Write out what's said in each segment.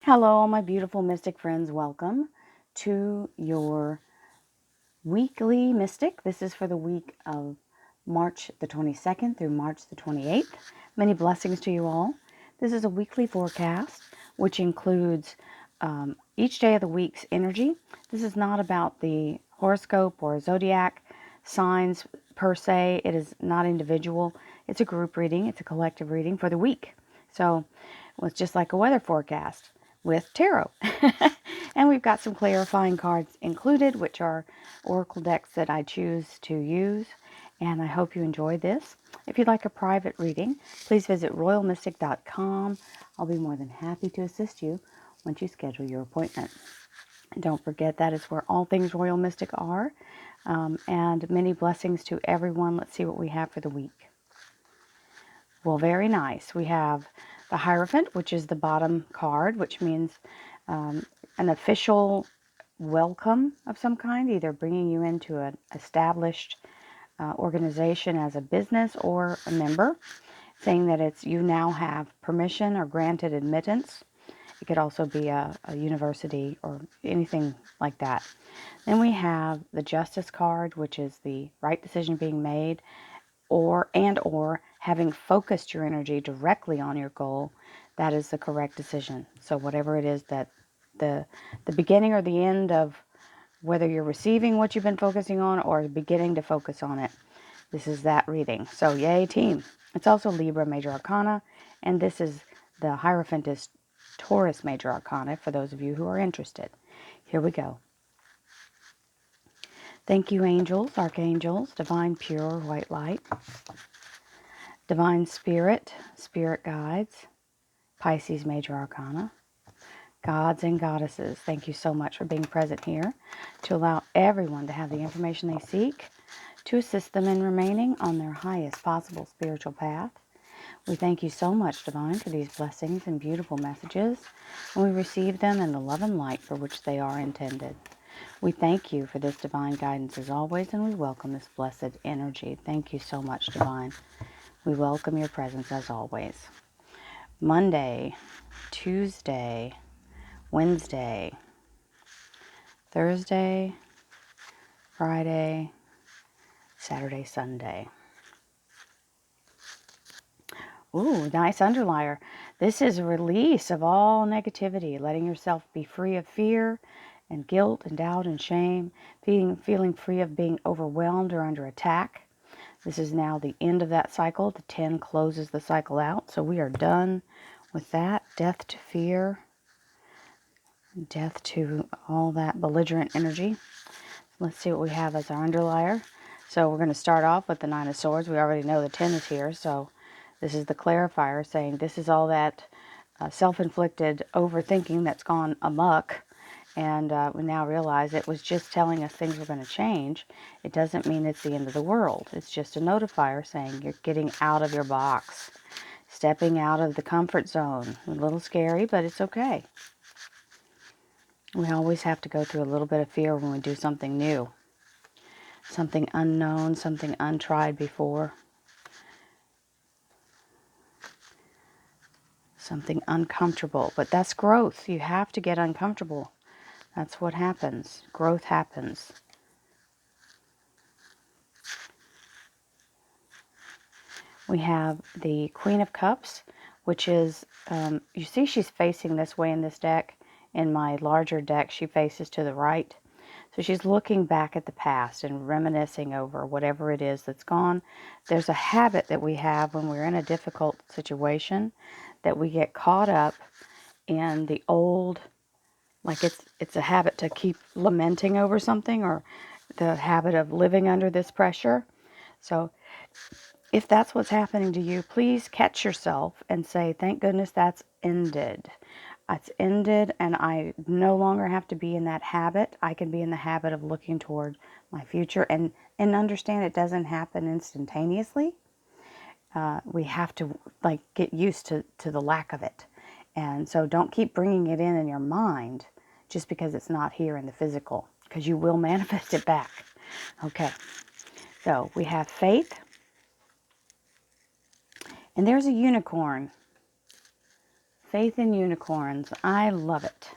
Hello, all my beautiful mystic friends. Welcome to your weekly mystic. This is for the week of March the 22nd through March the 28th. Many blessings to you all. This is a weekly forecast, which includes each day of the week's energy. This is not about the horoscope or zodiac signs per se. It is not individual. It's a group reading. It's a collective reading for the week. So it's just like a weather forecast with tarot. And we've got some clarifying cards included, which are oracle decks that I choose to use. And I hope you enjoy this. If you'd like a private reading, please visit royalmystic.com. I'll be more than happy to assist you once you schedule your appointment. And don't forget, that is where all things Royal Mystic are. And many blessings to everyone. Let's see what we have for the week. Well, very nice. We have the Hierophant, which is the bottom card, which means an official welcome of some kind, either bringing you into an established organization as a business or a member, saying that it's you now have permission or granted admittance. It could also be a university or anything like that. Then we have the Justice card, which is the right decision being made, or having focused your energy directly on your goal. That is the correct decision. So whatever it is, that the beginning or the end of whether you're receiving what you've been focusing on or beginning to focus on it, this is that reading. So yay, team. It's also Libra Major Arcana, and this is the Hierophant is Taurus Major Arcana for those of you who are interested. Here we go. Thank you, angels, archangels, divine pure white light, divine spirit, spirit guides, Pisces Major Arcana, gods and goddesses. Thank you so much for being present here to allow everyone to have the information they seek to assist them in remaining on their highest possible spiritual path. We thank you so much, Divine, for these blessings and beautiful messages, and we receive them in the love and light for which they are intended. We thank you for this divine guidance as always, and we welcome this blessed energy. Thank you so much, Divine. We welcome your presence as always. Monday, Tuesday, Wednesday, Thursday, Friday, Saturday, Sunday. Ooh, nice underlier. This is a release of all negativity, letting yourself be free of fear and guilt and doubt and shame, feeling free of being overwhelmed or under attack. This is now the end of that cycle. The 10 closes the cycle out, so we are done with that. Death to fear, death to all that belligerent energy. Let's see what we have as our underlier. So we're going to start off with the 9 of Swords. We already know the 10 is here, so this is the clarifier saying this is all that self-inflicted overthinking that's gone amok. And we now realize it was just telling us things were going to change. It doesn't mean it's the end of the world. It's just a notifier saying you're getting out of your box, stepping out of the comfort zone. A little scary, but it's okay. We always have to go through a little bit of fear when we do something new, something unknown, something untried before, something uncomfortable. But that's growth. You have to get uncomfortable. That's what happens. Growth happens. We have the Queen of Cups, which is, you see she's facing this way in this deck. In my larger deck, she faces to the right. So she's looking back at the past and reminiscing over whatever it is that's gone. There's a habit that we have when we're in a difficult situation that we get caught up in the old, like it's a habit to keep lamenting over something, or the habit of living under this pressure. So if that's what's happening to you, please catch yourself and say, thank goodness that's ended. It's ended, and I no longer have to be in that habit. I can be in the habit of looking toward my future and understand it doesn't happen instantaneously. We have to get used to the lack of it. And so don't keep bringing it in your mind just because it's not here in the physical, because you will manifest it back. Okay, so we have faith. And there's a unicorn Faith in unicorns. I love it.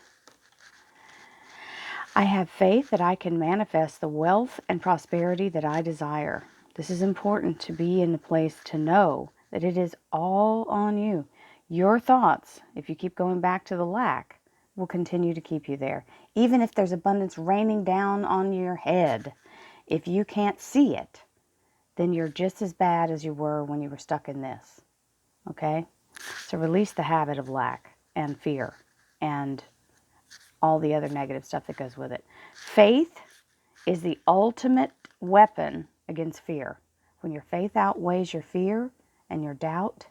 I have faith that I can manifest the wealth and prosperity that I desire. This is important to be in a place to know that it is all on you. Your thoughts, if you keep going back to the lack, will continue to keep you there. Even if there's abundance raining down on your head, if you can't see it, then you're just as bad as you were when you were stuck in this. Okay? So release the habit of lack and fear and all the other negative stuff that goes with it. Faith is the ultimate weapon against fear. When your faith outweighs your fear and your doubt,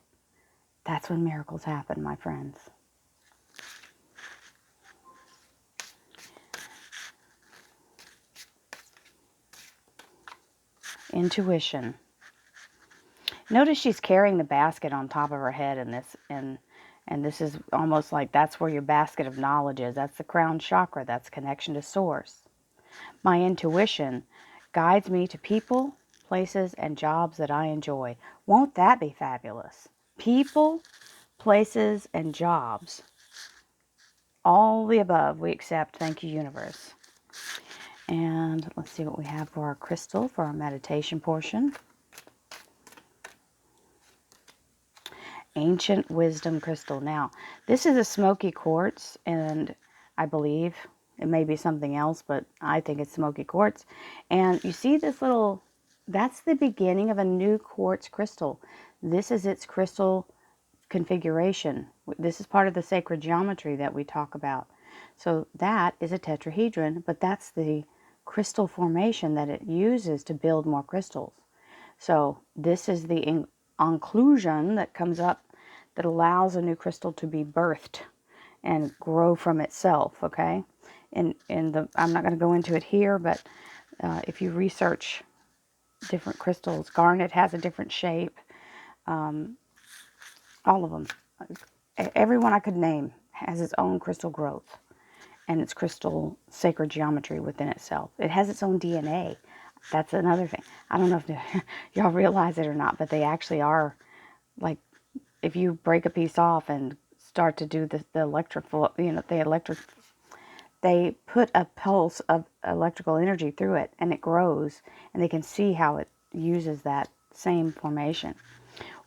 that's when miracles happen, my friends. Intuition. Notice she's carrying the basket on top of her head in this, and this is almost like that's where your basket of knowledge is. That's the crown chakra. That's connection to source. My intuition guides me to people, places, and jobs that I enjoy. Won't that be fabulous? People, places, and jobs. All the above we accept. Thank you, universe. And let's see what we have for our crystal for our meditation portion. Ancient Wisdom Crystal. Now, this is a smoky quartz, and I believe it may be something else, but I think it's smoky quartz. And you see this little, that's the beginning of a new quartz crystal. This is its crystal configuration. This is part of the sacred geometry that we talk about. So that is a tetrahedron, but that's the crystal formation that it uses to build more crystals. So this is the inclusion that comes up that allows a new crystal to be birthed and grow from itself, okay? I'm not going to go into it here, but if you research different crystals, garnet has a different shape. All of them. Everyone I could name has its own crystal growth and its crystal sacred geometry within itself. It has its own DNA. That's another thing. I don't know if y'all realize it or not, but they actually are, like, if you break a piece off and start to do the electrical, they put a pulse of electrical energy through it, and it grows, and they can see how it uses that same formation.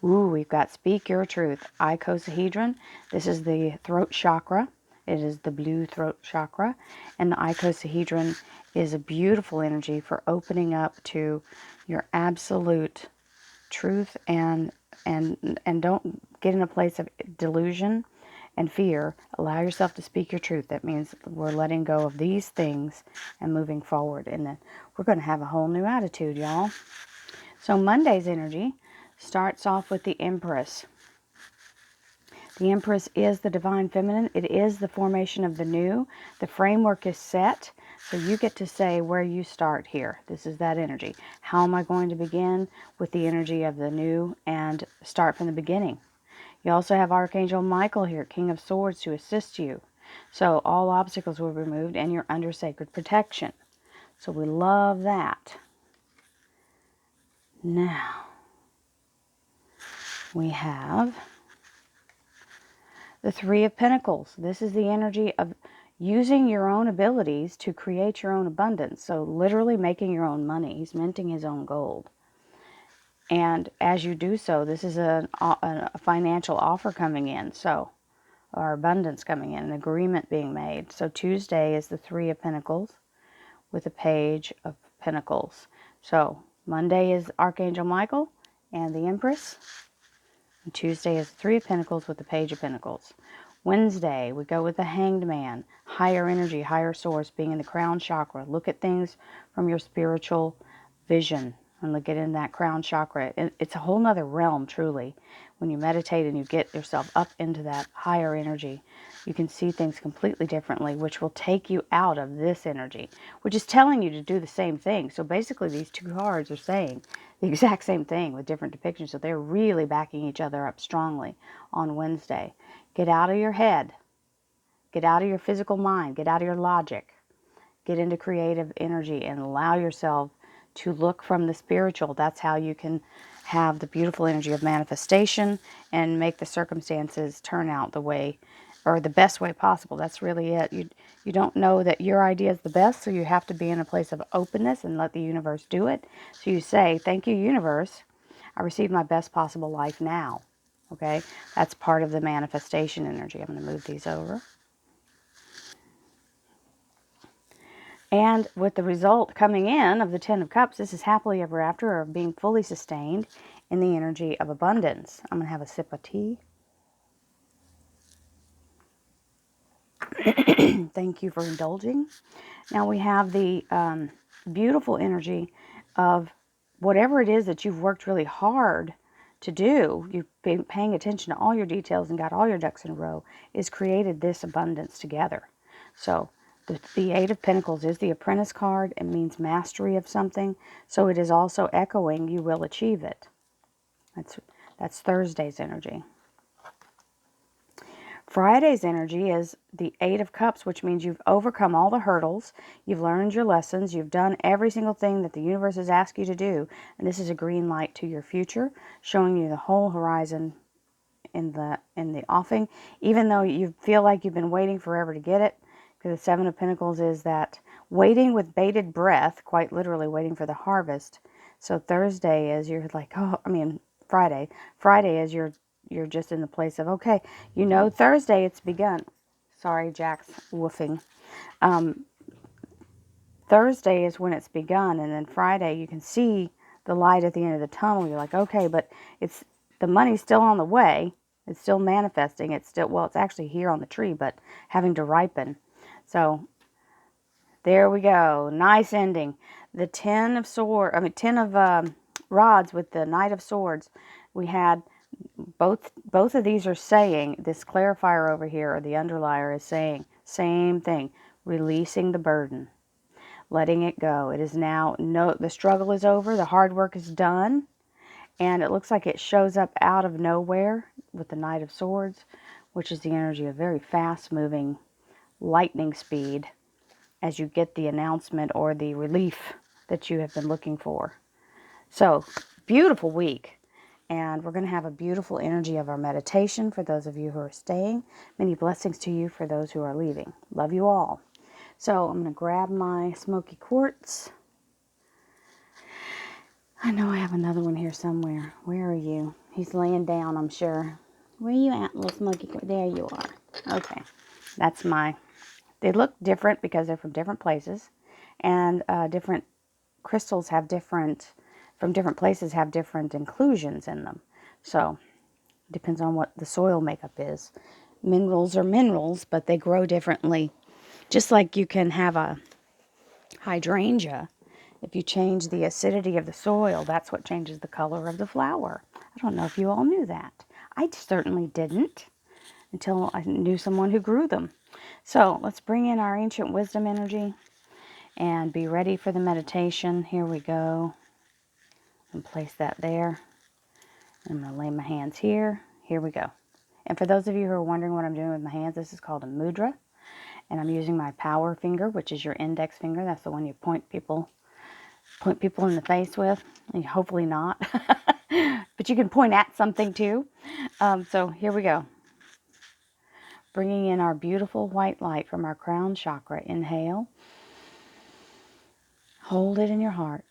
Ooh, we've got Speak Your Truth, icosahedron. This is the throat chakra. It is the blue throat chakra. And the icosahedron is a beautiful energy for opening up to your absolute truth, and don't get in a place of delusion and fear. Allow yourself to speak your truth. That means we're letting go of these things and moving forward. And then we're going to have a whole new attitude, y'all. So Monday's energy starts off with the Empress. The Empress is the divine feminine. It is the formation of the new. The framework is set. So you get to say where you start here. This is that energy. How am I going to begin with the energy of the new and start from the beginning? You also have Archangel Michael here, King of Swords, to assist you. So all obstacles will be removed and you're under sacred protection. So we love that. Now, we have the Three of Pentacles. This is the energy of using your own abilities to create your own abundance. So literally making your own money. He's minting his own gold. And as you do so, this is a financial offer coming in. So, or abundance coming in, an agreement being made. So Tuesday is the Three of Pentacles with a Page of Pentacles. So Monday is Archangel Michael and the Empress. And Tuesday is the Three of Pentacles with the Page of Pentacles. Wednesday, we go with the Hanged Man, higher energy, higher source, being in the crown chakra. Look at things from your spiritual vision and look at in that crown chakra. It's a whole nother realm, truly. When you meditate and you get yourself up into that higher energy, you can see things completely differently, which will take you out of this energy, which is telling you to do the same thing. So basically, these two cards are saying the exact same thing with different depictions. So they're really backing each other up strongly on Wednesday. Get out of your head. Get out of your physical mind. Get out of your logic. Get into creative energy and allow yourself to look from the spiritual. That's how you can have the beautiful energy of manifestation and make the circumstances turn out the way, or the best way possible. That's really it. You don't know that your idea is the best, so you have to be in a place of openness and let the universe do it. So you say, thank you, universe. I received my best possible life now. Okay? That's part of the manifestation energy. I'm going to move these over. And with the result coming in of the Ten of Cups, this is happily ever after, or being fully sustained in the energy of abundance. I'm going to have a sip of tea. Thank you for indulging. Now we have the beautiful energy of whatever it is that you've worked really hard to do. You've been paying attention to all your details and got all your ducks in a row, is created this abundance together. So the Eight of Pentacles is the Apprentice card. It means mastery of something. So it is also echoing, you will achieve it. That's Thursday's energy. Friday's energy is the Eight of Cups, which means you've overcome all the hurdles, you've learned your lessons, you've done every single thing that the universe has asked you to do, and this is a green light to your future, showing you the whole horizon in the offing, even though you feel like you've been waiting forever to get it, because the Seven of Pentacles is that waiting with bated breath, quite literally waiting for the harvest. So Thursday is you're like, oh, I mean Friday. Friday is you're just in the place of, okay, you know, Thursday it's begun. Sorry, Jack's woofing. Thursday is when it's begun, and then Friday you can see the light at the end of the tunnel. You're like, okay, but it's the money's still on the way. It's still manifesting. It's still, well, it's actually here on the tree, but having to ripen. So there we go. Nice ending. The Ten of Rods with the Knight of Swords. We had both of these are saying, this clarifier over here, or the underlier, is saying same thing. Releasing the burden. Letting it go. It is now, no, the struggle is over. The hard work is done. And it looks like it shows up out of nowhere with the Knight of Swords, which is the energy of very fast moving lightning speed as you get the announcement or the relief that you have been looking for. So, beautiful week. And we're going to have a beautiful energy of our meditation for those of you who are staying. Many blessings to you for those who are leaving. Love you all. So I'm going to grab my smoky quartz. I know I have another one here somewhere. Where are you? He's laying down, I'm sure. Where are you at, little smoky quartz? There you are. Okay. That's my... They look different because they're from different places. And different crystals have different... From different places have different inclusions in them. So, depends on what the soil makeup is. Minerals are minerals, but they grow differently. Just like you can have a hydrangea. If you change the acidity of the soil, that's what changes the color of the flower. I don't know if you all knew that. I certainly didn't until I knew someone who grew them. So let's bring in our ancient wisdom energy and be ready for the meditation. Here we go. And place that there. I'm going to lay my hands here. Here we go. And for those of you who are wondering what I'm doing with my hands, this is called a mudra. And I'm using my power finger, which is your index finger. That's the one you point people in the face with. Hopefully not. But you can point at something too. So here we go. Bringing in our beautiful white light from our crown chakra. Inhale. Hold it in your heart.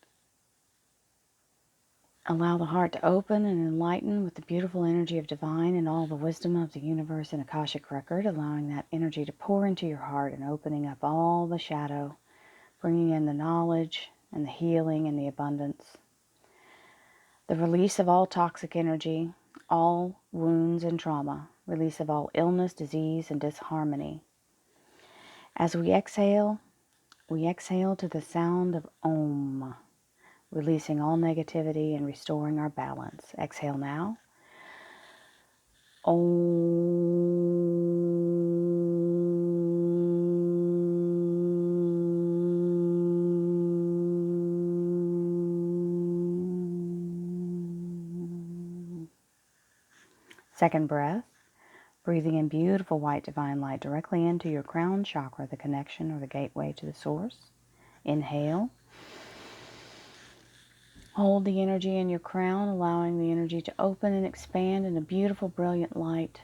Allow the heart to open and enlighten with the beautiful energy of divine and all the wisdom of the universe and Akashic record, allowing that energy to pour into your heart and opening up all the shadow, bringing in the knowledge and the healing and the abundance. The release of all toxic energy, all wounds and trauma, release of all illness, disease, and disharmony. As we exhale to the sound of Om, releasing all negativity and restoring our balance. Exhale now. Om. Second breath. Breathing in beautiful white divine light directly into your crown chakra, the connection or the gateway to the source. Inhale. Hold the energy in your crown, allowing the energy to open and expand in a beautiful, brilliant light,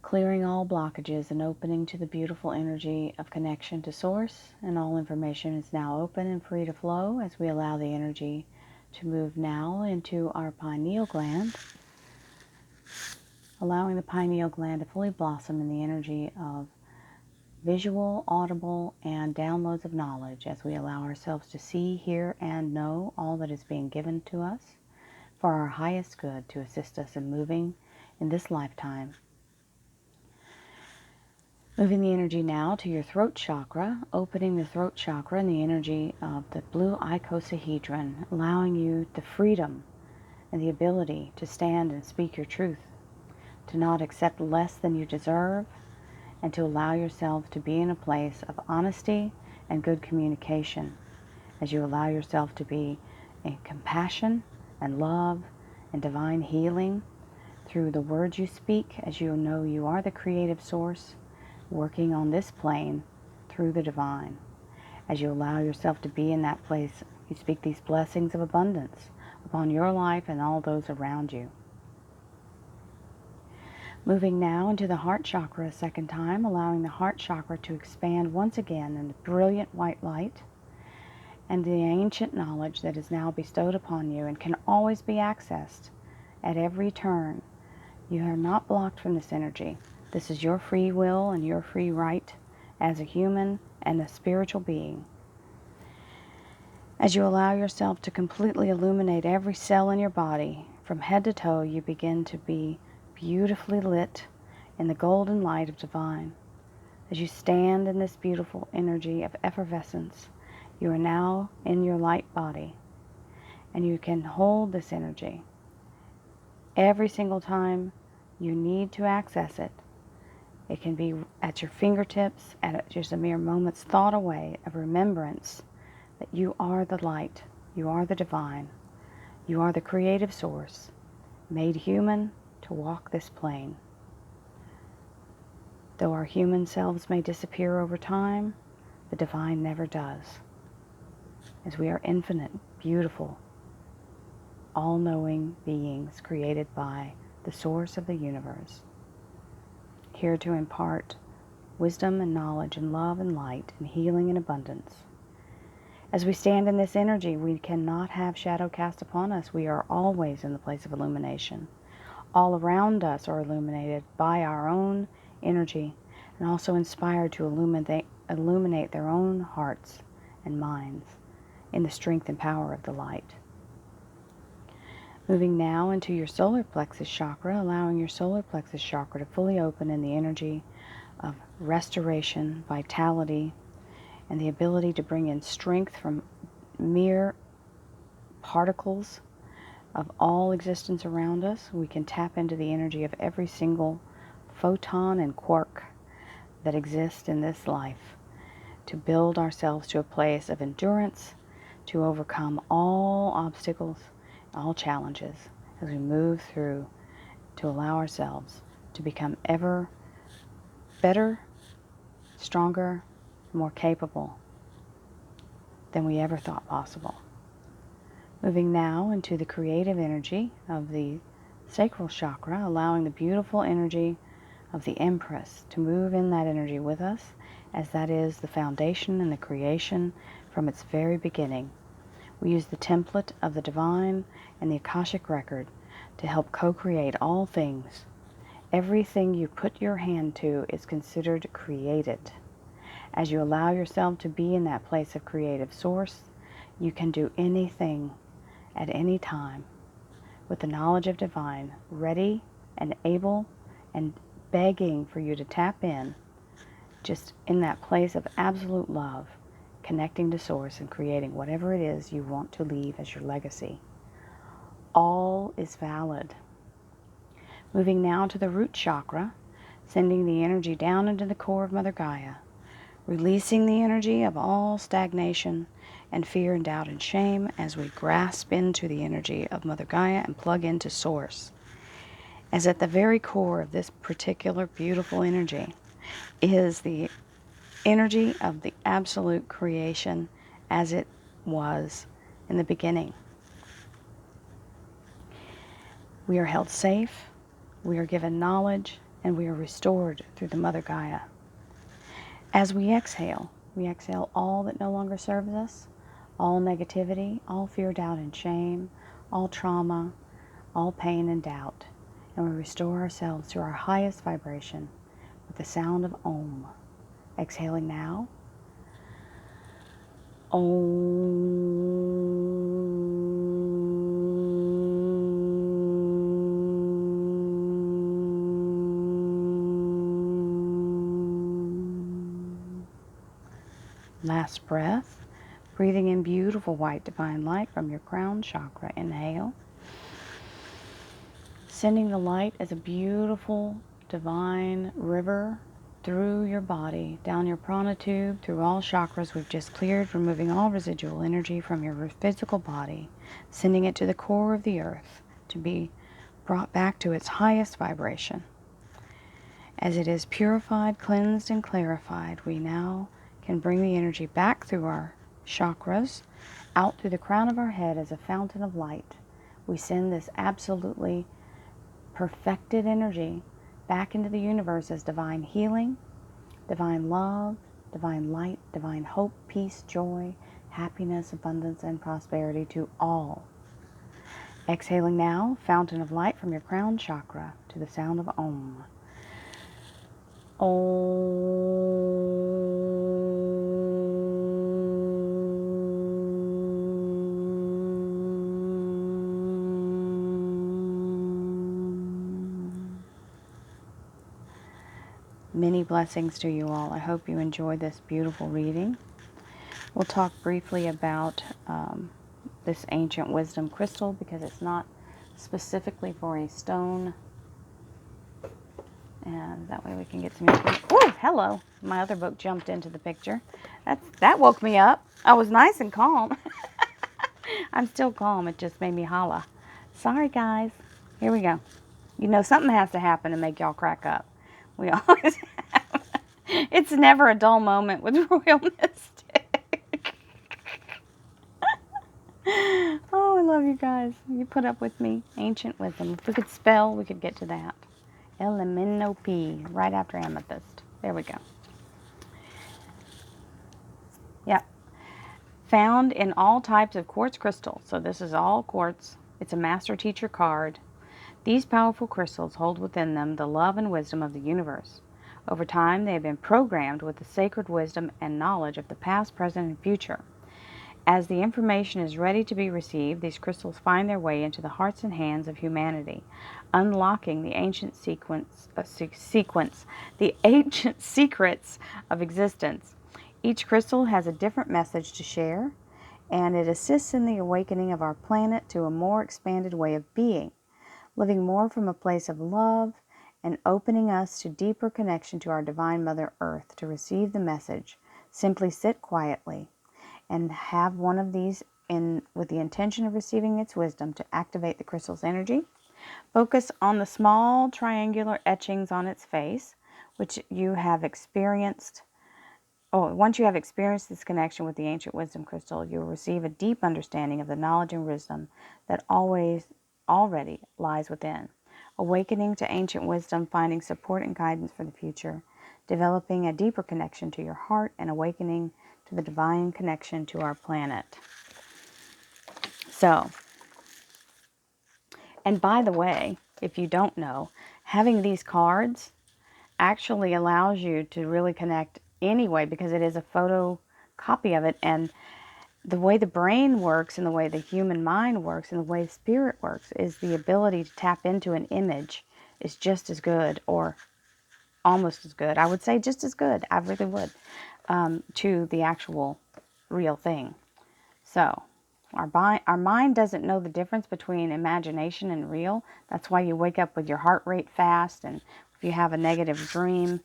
clearing all blockages and opening to the beautiful energy of connection to Source. And all information is now open and free to flow as we allow the energy to move now into our pineal gland, allowing the pineal gland to fully blossom in the energy of visual, audible, and downloads of knowledge as we allow ourselves to see, hear, and know all that is being given to us for our highest good to assist us in moving in this lifetime. Moving the energy now to your throat chakra, opening the throat chakra and the energy of the blue icosahedron, allowing you the freedom and the ability to stand and speak your truth, to not accept less than you deserve, and to allow yourself to be in a place of honesty and good communication as you allow yourself to be in compassion and love and divine healing through the words you speak, as you know you are the creative source working on this plane through the divine. As you allow yourself to be in that place, you speak these blessings of abundance upon your life and all those around you. Moving now into the heart chakra a second time, allowing the heart chakra to expand once again in the brilliant white light and the ancient knowledge that is now bestowed upon you and can always be accessed at every turn. You are not blocked from this energy. This is your free will and your free right as a human and a spiritual being. As you allow yourself to completely illuminate every cell in your body, from head to toe, you begin to be beautifully lit in the golden light of divine. As you stand in this beautiful energy of effervescence, you are now in your light body, and you can hold this energy. Every single time you need to access it, it can be at your fingertips, at just a mere moment's thought away of remembrance that you are the light, you are the divine, you are the creative source, made human to walk this plane. Though our human selves may disappear over time, the divine never does, as we are infinite, beautiful, all-knowing beings created by the source of the universe, here to impart wisdom and knowledge and love and light and healing and abundance. As we stand in this energy, we cannot have shadow cast upon us. We are always in the place of illumination. All around us are illuminated by our own energy and also inspired to illuminate their own hearts and minds in the strength and power of the light. Moving now into your solar plexus chakra, allowing your solar plexus chakra to fully open in the energy of restoration, vitality, and the ability to bring in strength from mere particles of all existence around us. We can tap into the energy of every single photon and quark that exists in this life to build ourselves to a place of endurance, to overcome all obstacles, all challenges as we move through, to allow ourselves to become ever better, stronger, more capable than we ever thought possible. Moving now into the creative energy of the Sacral Chakra, allowing the beautiful energy of the Empress to move in that energy with us, as that is the foundation and the creation from its very beginning. We use the template of the Divine and the Akashic Record to help co-create all things. Everything you put your hand to is considered created. As you allow yourself to be in that place of creative source, you can do anything at any time with the knowledge of divine, ready and able and begging for you to tap in, just in that place of absolute love, connecting to source and creating whatever it is you want to leave as your legacy. All is valid. Moving now to the root chakra, sending the energy down into the core of Mother Gaia, releasing the energy of all stagnation and fear and doubt and shame as we grasp into the energy of Mother Gaia and plug into Source. As at the very core of this particular beautiful energy is the energy of the absolute creation as it was in the beginning. We are held safe, we are given knowledge, and we are restored through the Mother Gaia. As we exhale all that no longer serves us, all negativity, all fear, doubt, and shame, all trauma, all pain and doubt, and we restore ourselves to our highest vibration with the sound of Om. Exhaling now. Last breath, breathing in beautiful white divine light from your crown chakra. Inhale. Sending the light as a beautiful divine river through your body, down your prana tube, through all chakras we've just cleared, removing all residual energy from your physical body, sending it to the core of the earth to be brought back to its highest vibration. As it is purified, cleansed, and clarified, we now can bring the energy back through our chakras, out through the crown of our head as a fountain of light. We send this absolutely perfected energy back into the universe as divine healing, divine love, divine light, divine hope, peace, joy, happiness, abundance, and prosperity to all. Exhaling now, fountain of light from your crown chakra to the sound of Om. Many blessings to you all. I hope you enjoyed this beautiful reading. We'll talk briefly about this ancient wisdom crystal because it's not specifically for a stone. And that way we can get some information. Oh, hello. My other book jumped into the picture. That woke me up. I was nice and calm. I'm still calm. It just made me holla. Sorry, guys. Here we go. You know, something has to happen to make y'all crack up. We always have. It's never a dull moment with Royal Mystic. Oh, I love you guys. You put up with me. Ancient wisdom. If we could spell, we could get to that. L-M-N-O-P, right after amethyst. There we go. Yep. Found in all types of quartz crystals. So this is all quartz. It's a master teacher card. These powerful crystals hold within them the love and wisdom of the universe. Over time, they have been programmed with the sacred wisdom and knowledge of the past, present, and future. As the information is ready to be received, these crystals find their way into the hearts and hands of humanity, unlocking the ancient the ancient secrets of existence. Each crystal has a different message to share, and it assists in the awakening of our planet to a more expanded way of being, living more from a place of love and opening us to deeper connection to our Divine Mother Earth. To receive the message, simply sit quietly and have one of these with the intention of receiving its wisdom to activate the crystal's energy. Focus on the small triangular etchings on its face, which you have experienced. Once you have experienced this connection with the ancient wisdom crystal, you will receive a deep understanding of the knowledge and wisdom that already lies within. Awakening to ancient wisdom, finding support and guidance for the future, developing a deeper connection to your heart, and awakening to the divine connection to our planet. So, and by the way, if you don't know, having these cards actually allows you to really connect anyway, because it is a photocopy of it, and the way the brain works and the way the human mind works and the way spirit works is the ability to tap into an image is just as good, or almost as good. I would say just as good. I really would. To the actual real thing. So our mind doesn't know the difference between imagination and real. That's why you wake up with your heart rate fast, and if you have a negative dream,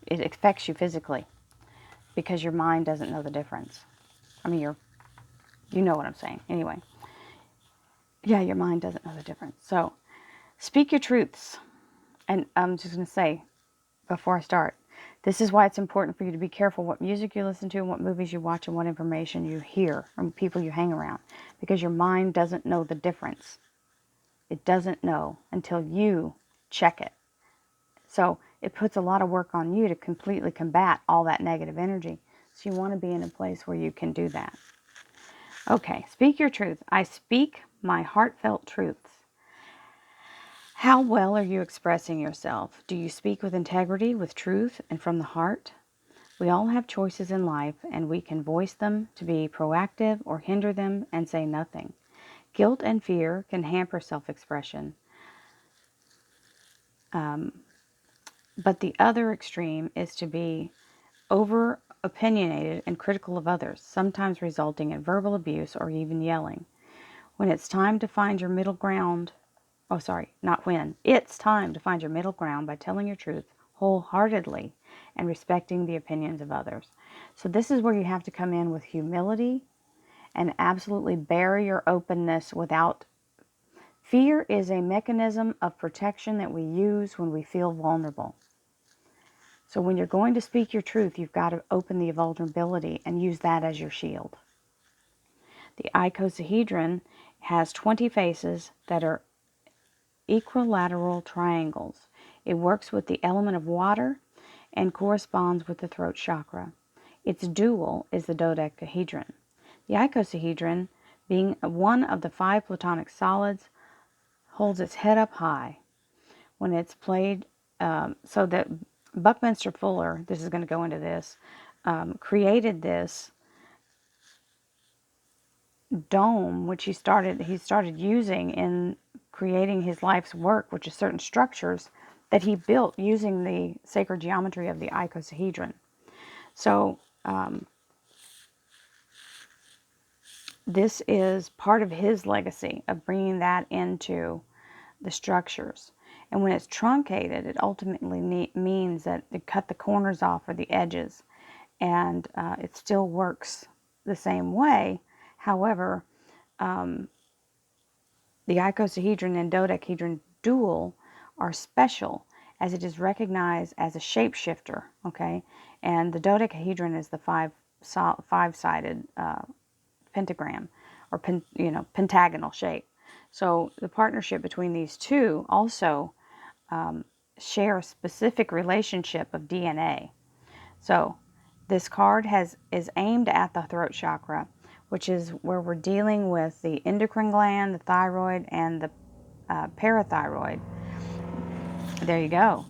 it affects you physically because your mind doesn't know the difference. I mean, you know what I'm saying. Anyway, yeah, your mind doesn't know the difference. So speak your truths. And I'm just going to say, before I start, this is why it's important for you to be careful what music you listen to and what movies you watch and what information you hear from people you hang around, because your mind doesn't know the difference. It doesn't know until you check it. So it puts a lot of work on you to completely combat all that negative energy. So you want to be in a place where you can do that. Okay, speak your truth. I speak my heartfelt truths. How well are you expressing yourself? Do you speak with integrity, with truth, and from the heart? We all have choices in life, and we can voice them to be proactive or hinder them and say nothing. Guilt and fear can hamper self-expression. But the other extreme is to be over opinionated and critical of others, sometimes resulting in verbal abuse or even yelling. When it's time to find your middle ground, it's time to find your middle ground by telling your truth wholeheartedly and respecting the opinions of others. So this is where you have to come in with humility and absolutely bury your openness without fear. Is a mechanism of protection that we use when we feel vulnerable. So when you're going to speak your truth, you've got to open the vulnerability and use that as your shield. The icosahedron has 20 faces that are equilateral triangles. It works with the element of water and corresponds with the throat chakra. Its dual is the dodecahedron. The icosahedron, being one of the 5 platonic solids, holds its head up high. When it's played, so that Buckminster Fuller, this is going to go into this, created this dome, which he started using in creating his life's work, which is certain structures that he built using the sacred geometry of the icosahedron. So this is part of his legacy of bringing that into the structures. And when it's truncated, it ultimately means that they cut the corners off or the edges, and it still works the same way. However, the icosahedron and dodecahedron dual are special, as it is recognized as a shapeshifter, okay? And the dodecahedron is the five-sided pentagram, or pentagonal shape. So the partnership between these two also share a specific relationship of DNA. So this card is aimed at the throat chakra, which is where we're dealing with the endocrine gland, the thyroid, and the parathyroid. There you go.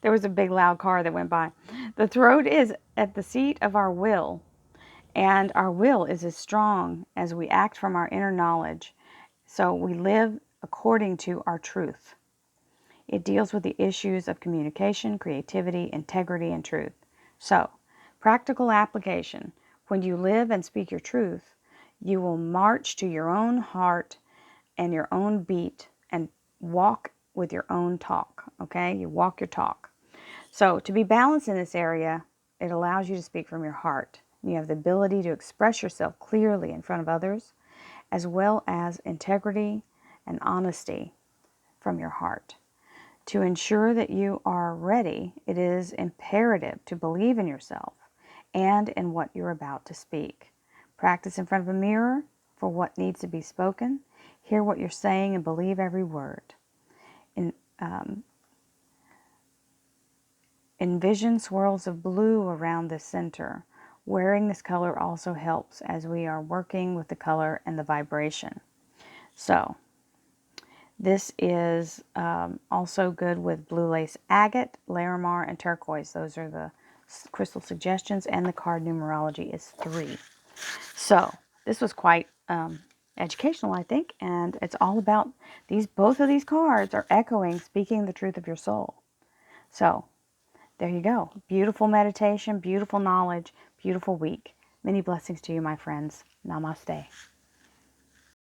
There was a big loud car that went by. The throat is at the seat of our will, and our will is as strong as we act from our inner knowledge. So we live according to our truth. It deals with the issues of communication, creativity, integrity, and truth. So, practical application. When you live and speak your truth, you will march to your own heart and your own beat and walk with your own talk, okay? You walk your talk. So, to be balanced in this area, it allows you to speak from your heart. You have the ability to express yourself clearly in front of others, as well as integrity and honesty from your heart. To ensure that you are ready, it is imperative to believe in yourself and in what you're about to speak. Practice in front of a mirror for what needs to be spoken. Hear what you're saying and believe every word. Envision swirls of blue around the center. Wearing this color also helps as we are working with the color and the vibration. So, this is also good with blue lace agate, Larimar, and turquoise. Those are the crystal suggestions, and the card numerology is 3. So this was quite educational, I think, and it's all about these. Both of these cards are echoing, speaking the truth of your soul. So there you go. Beautiful meditation, beautiful knowledge, beautiful week. Many blessings to you, my friends. Namaste.